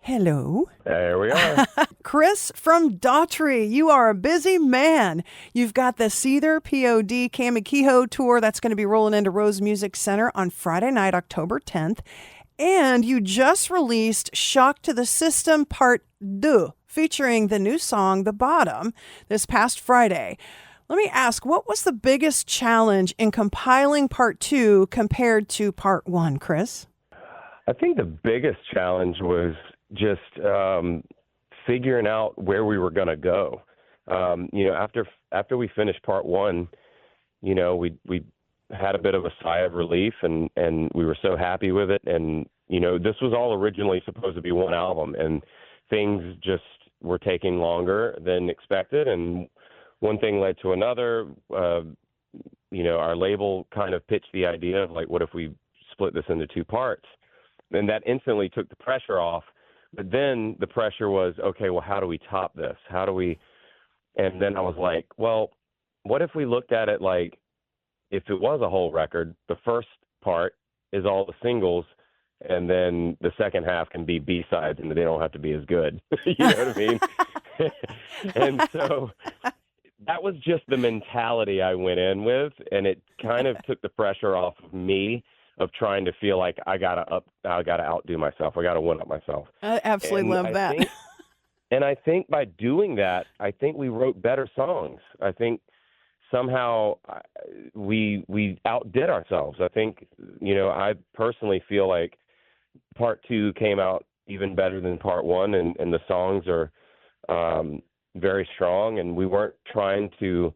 Hello. There we are. Chris from Daughtry, you are a busy man. You've got the Seether POD Cami Kehoe tour that's going to be rolling into Rose Music Center on Friday night, October 10th. And you just released Shock to the System Part 2, featuring the new song, The Bottom, this past Friday. Let me ask, what was the biggest challenge in compiling Part 2 compared to Part 1, Chris? I think the biggest challenge was just figuring out where we were going to go. After we finished Part 1, we had a bit of a sigh of relief, and we were so happy with it. And this was all originally supposed to be one album, and things just were taking longer than expected. And one thing led to another. Our label kind of pitched the idea of, like, what if we split this into two parts? And that instantly took the pressure off. But then the pressure was, okay, well, how do we top this? And then I was like, well, what if we looked at it like, if it was a whole record, the first part is all the singles, and then the second half can be B-sides, and they don't have to be as good. You know what I mean? And so that was just the mentality I went in with, and it kind of took the pressure off of me of trying to feel like I gotta outdo myself. I gotta one up myself. I absolutely love that. And I think by doing that, I think we wrote better songs. I think somehow we outdid ourselves. I think, I personally feel like Part 2 came out even better than Part 1, and the songs are very strong, and we weren't trying to,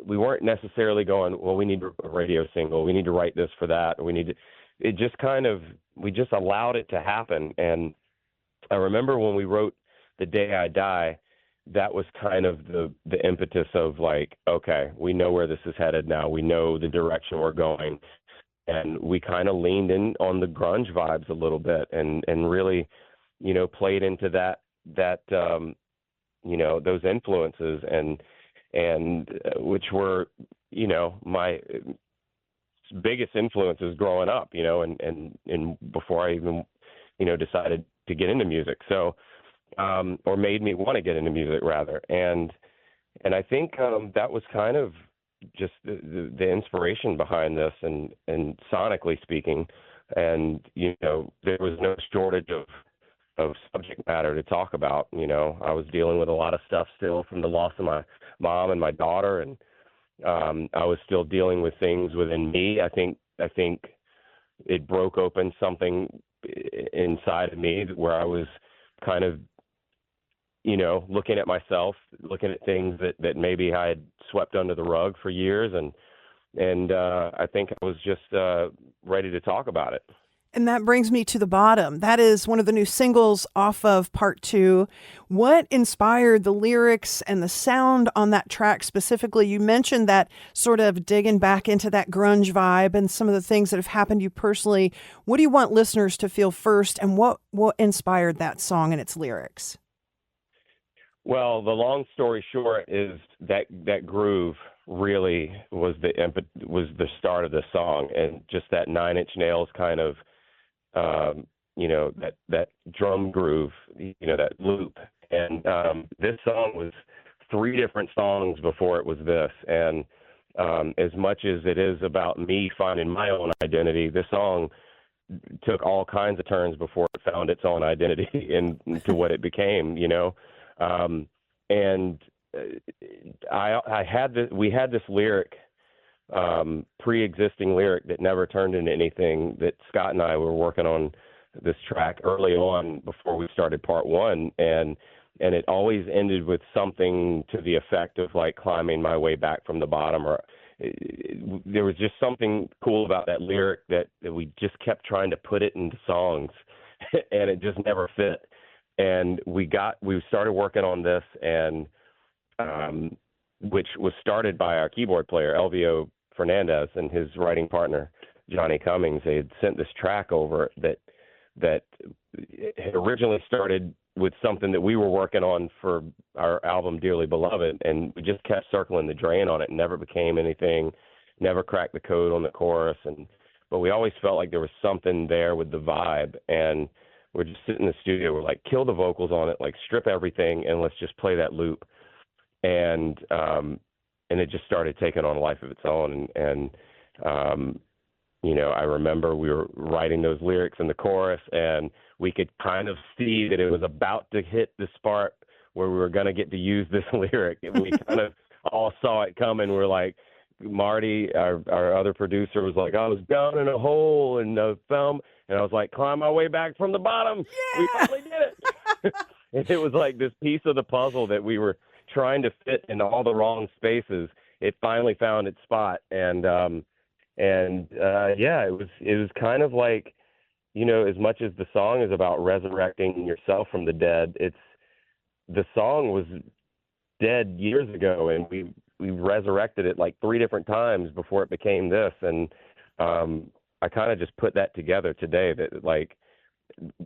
we weren't necessarily going, well, we need a radio single, we need to write this for that, we just allowed it to happen. And I remember when we wrote The Day I Die, that was kind of the impetus of, like, okay, we know where this is headed now. We know the direction we're going. And we kind of leaned in on the grunge vibes a little bit and really, played into that those influences and which were, my biggest influences growing up, and before I even, decided to get into music. So, or made me want to get into music rather. And I think that was kind of just the inspiration behind this, and sonically speaking, and, there was no shortage of subject matter to talk about. I was dealing with a lot of stuff still from the loss of my mom and my daughter, and I was still dealing with things within me. I think it broke open something inside of me where I was kind of, looking at myself, looking at things that maybe I had swept under the rug for years, and I think I was just ready to talk about it. And that brings me to The Bottom. That is one of the new singles off of Part 2. What inspired the lyrics and the sound on that track specifically? You mentioned that sort of digging back into that grunge vibe and some of the things that have happened to you personally. What do you want listeners to feel first, and what inspired that song and its lyrics? Well, the long story short is that groove really was the start of the song, and just that Nine Inch Nails kind of, that drum groove, that loop. And this song was 3 different songs before it was this. And as much as it is about me finding my own identity, this song took all kinds of turns before it found its own identity into what it became, and we had this lyric, pre-existing lyric that never turned into anything, that Scott and I were working on this track early on before we started Part 1, and it always ended with something to the effect of, like, climbing my way back from the bottom, or there was just something cool about that lyric that we just kept trying to put it into songs and it just never fit. And we started working on this, and which was started by our keyboard player, Elvio Fernandez, and his writing partner, Johnny Cummings. They had sent this track over that had originally started with something that we were working on for our album Dearly Beloved, and we just kept circling the drain on it and never became anything, never cracked the code on the chorus. But we always felt like there was something there with the vibe. And would just sit in the studio. We're like, kill the vocals on it, like strip everything, and let's just play that loop. And it just started taking on a life of its own. And I remember we were writing those lyrics in the chorus, and we could kind of see that it was about to hit the part where we were going to get to use this lyric. And we kind of all saw it coming. We're like, Marty, our other producer, was like, I was down in a hole in the film, and I was like, climb my way back from the bottom. Yeah! We finally did it. And it was like this piece of the puzzle that we were trying to fit in all the wrong spaces. It finally found its spot. And it was kind of like, as much as the song is about resurrecting yourself from the dead, the song was dead years ago, and we resurrected it like 3 different times before it became this. And I kind of just put that together today, that like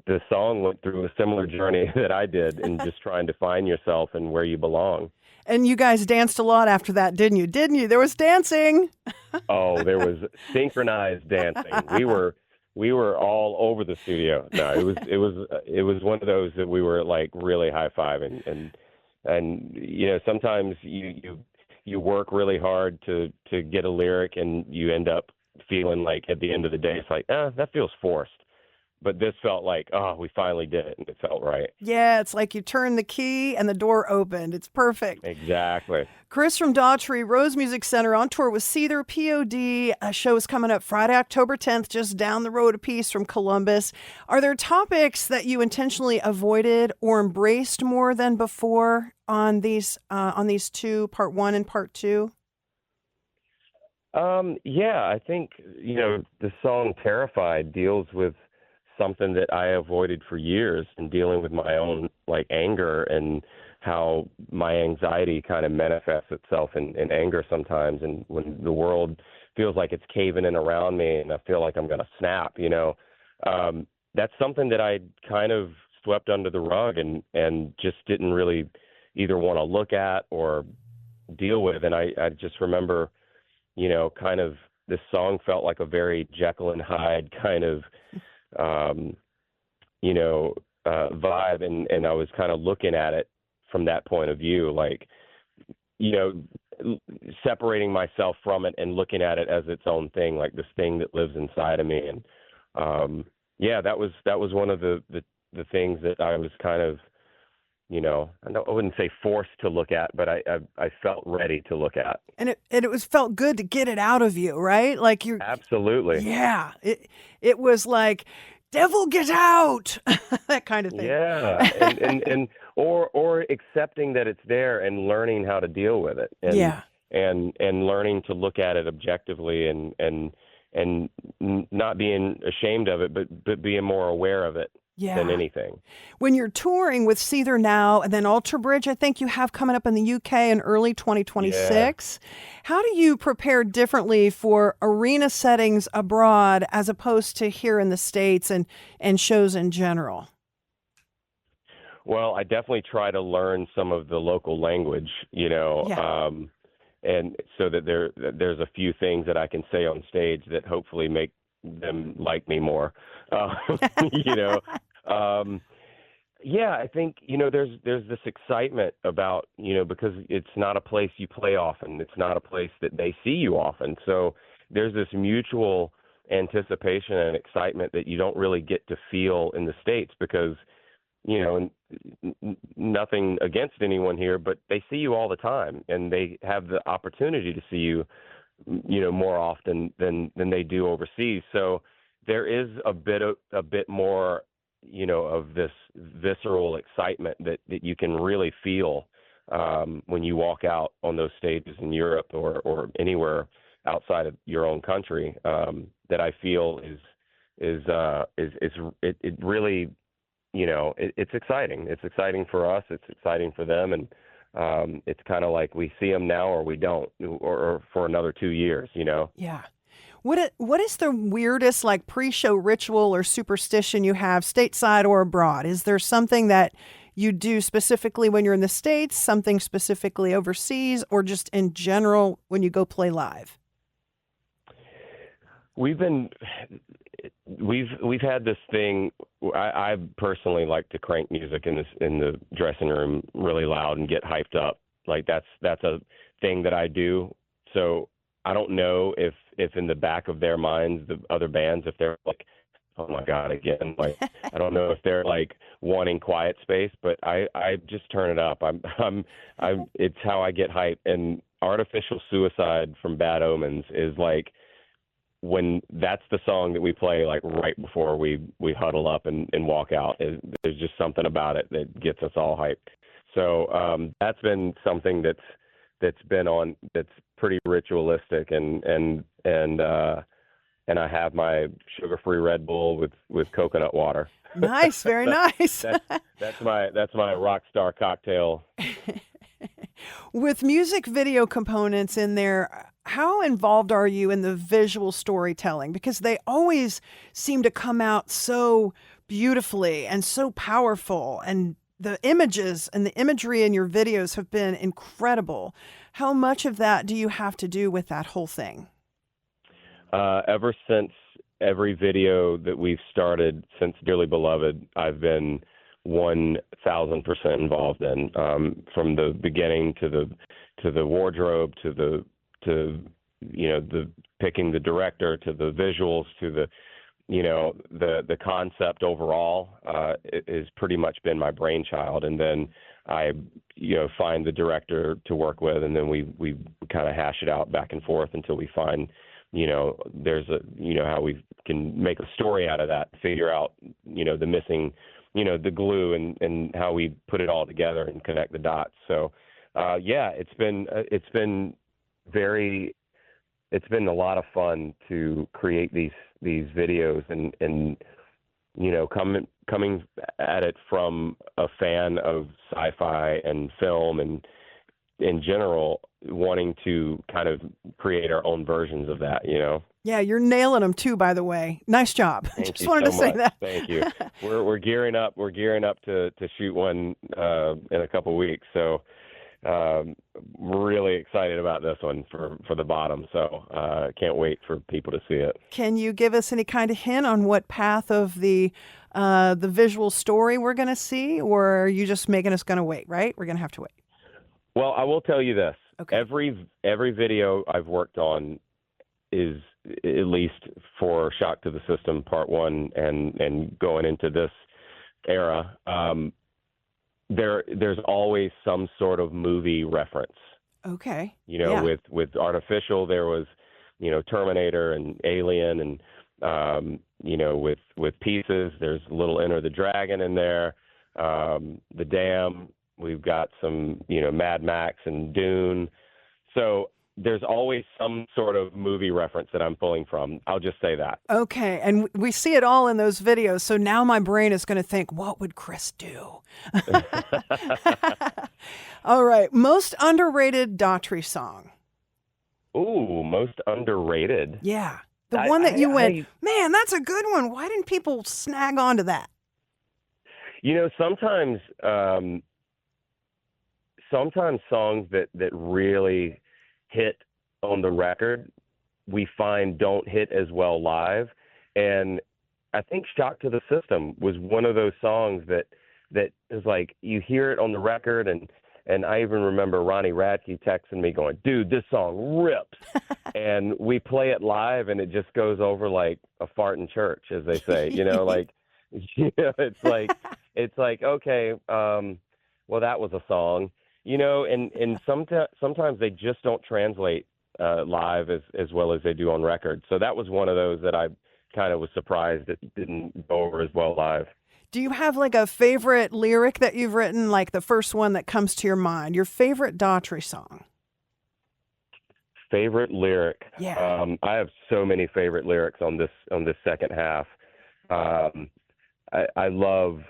the song went through a similar journey that I did in just trying to find yourself and where you belong. And you guys danced a lot after that, didn't you? There was dancing. Oh, there was synchronized dancing. We were all over the studio. No, it was one of those that we were like really high-fiving, and sometimes you work really hard to get a lyric, and you end up feeling like at the end of the day it's like, that feels forced. But this felt like, we finally did it, and it felt right. Yeah, it's like you turned the key and the door opened. It's perfect. Exactly. Chris from Daughtry, Rose Music Center, on tour with Seether, POD. A show is coming up Friday, October 10th, just down the road a piece from Columbus. Are there topics that you intentionally avoided or embraced more than before on these two, part 1 and part 2? Yeah, I think, the song Terrified deals with something that I avoided for years, and dealing with my own like anger and how my anxiety kind of manifests itself in anger sometimes. And when the world feels like it's caving in around me and I feel like I'm going to snap, that's something that I kind of swept under the rug and just didn't really either want to look at or deal with. And I just remember, kind of this song felt like a very Jekyll and Hyde kind of vibe, and I was kind of looking at it from that point of view, like, separating myself from it and looking at it as its own thing, like this thing that lives inside of me. And that was one of the things that I was kind of, I wouldn't say forced to look at, but I felt ready to look at. And it was felt good to get it out of you, right? Like you. Absolutely. Yeah. It was like, devil, get out, that kind of thing. Yeah. and or accepting that it's there and learning how to deal with it. And, yeah. And learning to look at it objectively and not being ashamed of it, but being more aware of it. Yeah. Than anything. When you're touring with Seether now and then Alter Bridge, I think you have coming up in the UK in early 2026. Yeah. How do you prepare differently for arena settings abroad as opposed to here in the States and shows in general? Well, I definitely try to learn some of the local language, Yeah. And so that there's a few things that I can say on stage that hopefully make them like me more. Yeah, I think, there's this excitement about, because it's not a place you play often. It's not a place that they see you often. So there's this mutual anticipation and excitement that you don't really get to feel in the States because, nothing against anyone here, but they see you all the time and they have the opportunity to see you, more often than they do overseas. So there is a bit more, of this visceral excitement that you can really feel when you walk out on those stages in Europe or anywhere outside of your own country. That I feel is really, it's exciting. It's exciting for us. It's exciting for them, and it's kind of like we see them now or we don't, or for another 2 years. Yeah. What is the weirdest like pre-show ritual or superstition you have stateside or abroad? Is there something that you do specifically when you're in the States, something specifically overseas, or just in general when you go play live? We've been we've had this thing. I personally like to crank music in the dressing room really loud and get hyped up. Like that's a thing that I do. So I don't know if in the back of their minds, the other bands, if they're like, oh my God, again. Like, I don't know if they're like wanting quiet space, but I just turn it up. It's how I get hype. And Artificial Suicide from Bad Omens is like, when that's the song that we play like right before we huddle up and walk out. There's just something about it that gets us all hyped. So that's been something that's pretty ritualistic, and I have my sugar-free Red Bull with coconut water. Nice, very nice. That's my rockstar cocktail. With music video components in there, how involved are you in the visual storytelling? Because they always seem to come out so beautifully and so powerful, and the images and the imagery in your videos have been incredible. How much of that do you have to do with that whole thing? Ever since every video that we've started since Dearly Beloved, I've been 1,000% involved in, from the beginning to the wardrobe, to the picking the director, to the visuals, to the concept overall. It has pretty much been my brainchild, and then I find the director to work with, and then we kind of hash it out back and forth until we find there's how we can make a story out of that, figure out the missing the glue, and how we put it all together and connect the dots. So it's been a lot of fun to create these videos, and coming at it from a fan of sci-fi and film and in general, wanting to kind of create our own versions of that, Yeah, you're nailing them too, by the way. Nice job. Just wanted to say that. Thank you. We're gearing up. We're gearing up to shoot one in a couple of weeks. So we're really excited about this one for the bottom. So can't wait for people to see it. Can you give us any kind of hint on what path of the visual story we're going to see, or are you just making us going to wait? Right? We're going to have to wait. Well, I will tell you this. Okay. Every video I've worked on is, at least for Shock to the System Part 1 and going into this era, there's always some sort of movie reference. Okay. With Artificial, there was, Terminator and Alien, and with Pieces, there's a little Enter the Dragon in there. The Dam, we've got some, Mad Max and Dune. So there's always some sort of movie reference that I'm pulling from. I'll just say that. Okay. And we see it all in those videos. So now my brain is going to think, what would Chris do? All right. Most underrated Daughtry song. Ooh, most underrated. Yeah. The one that you went, man, that's a good one. Why didn't people snag onto that? Sometimes songs that really hit on the record, we find don't hit as well live. And I think Shock to the System was one of those songs that is like, you hear it on the record, and I even remember Ronnie Radke texting me going, dude, this song rips. And we play it live, and it just goes over like a fart in church, as they say, it's like, okay, well, that was a song. And sometimes they just don't translate live as well as they do on record. So that was one of those that I kind of was surprised it didn't go over as well live. Do you have like a favorite lyric that you've written, like the first one that comes to your mind? Your favorite Daughtry song? Favorite lyric? Yeah. I have so many favorite lyrics on this second half. I love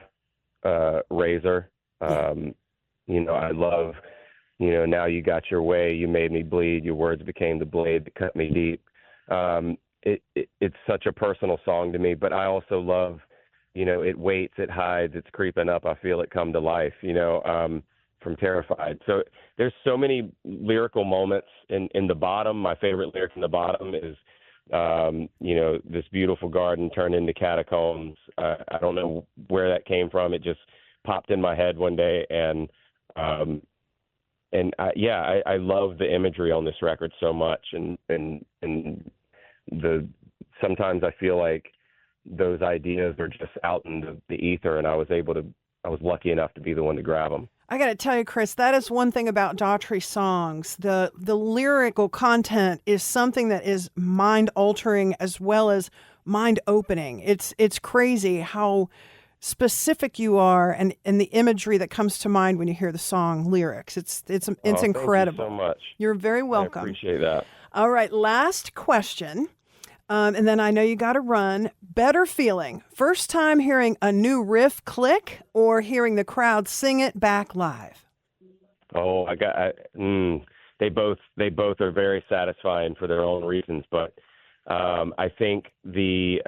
Razor. I love, now you got your way, you made me bleed, your words became the blade that cut me deep. It's such a personal song to me, but I also love, it waits, it hides, it's creeping up, I feel it come to life, from Terrified. So there's so many lyrical moments in the bottom. My favorite lyric in the bottom is This beautiful garden turned into catacombs. I don't know where that came from. It just popped in my head one day, and I love the imagery on this record so much, and sometimes I feel like those ideas are just out in the ether, and I was lucky enough to be the one to grab them. I got to tell you, Chris, that is one thing about Daughtry songs. The lyrical content is something that is mind-altering as well as mind-opening. It's crazy how specific you are and the imagery that comes to mind when you hear the song lyrics. It's incredible. Thank you so much. You're very welcome. I appreciate that. All right, last question. And then I know you got to run. Better feeling, first time hearing a new riff click or hearing the crowd sing it back live? Oh, they both are very satisfying for their own reasons. But I think there's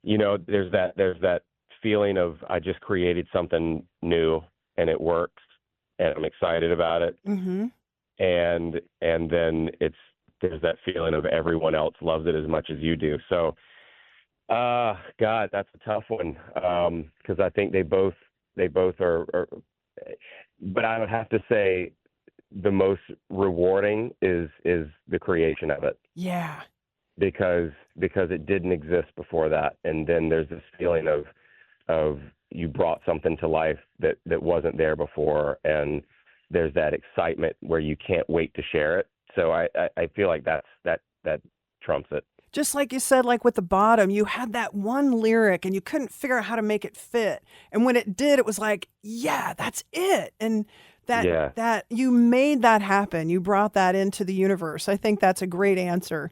that feeling of I just created something new and it works and I'm excited about it. Mm-hmm. And then there's that feeling of everyone else loves it as much as you do. So, God, that's a tough one. Cause I think they both are, but I would have to say the most rewarding is the creation of it. Yeah. Because it didn't exist before that. And then there's this feeling of you brought something to life that wasn't there before. And there's that excitement where you can't wait to share it. So I feel like that trumps it. Just like you said, like with The Bottom, you had that one lyric and you couldn't figure out how to make it fit. And when it did, it was like, yeah, that's it. And that you made that happen. You brought that into the universe. I think that's a great answer.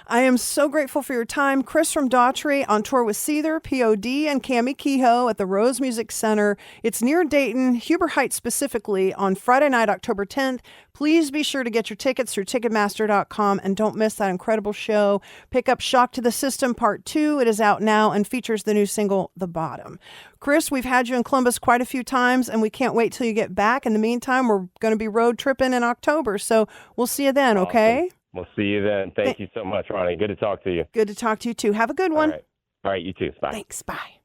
I am so grateful for your time. Chris from Daughtry on tour with Seether, POD, and Cami Kehoe at the Rose Music Center. It's near Dayton, Huber Heights specifically, on Friday night, October 10th. Please be sure to get your tickets through Ticketmaster.com and don't miss that incredible show. Pick up Shock to the System Part 2. It is out now and features the new single, The Bottom. Chris, we've had you in Columbus quite a few times, and we can't wait till you get back. In the meantime, we're going to be road tripping in October, so we'll see you then, okay? We'll see you then. Thank you so much, Ronni. Good to talk to you. Good to talk to you, too. Have a good one. All right, you too. Bye. Thanks. Bye.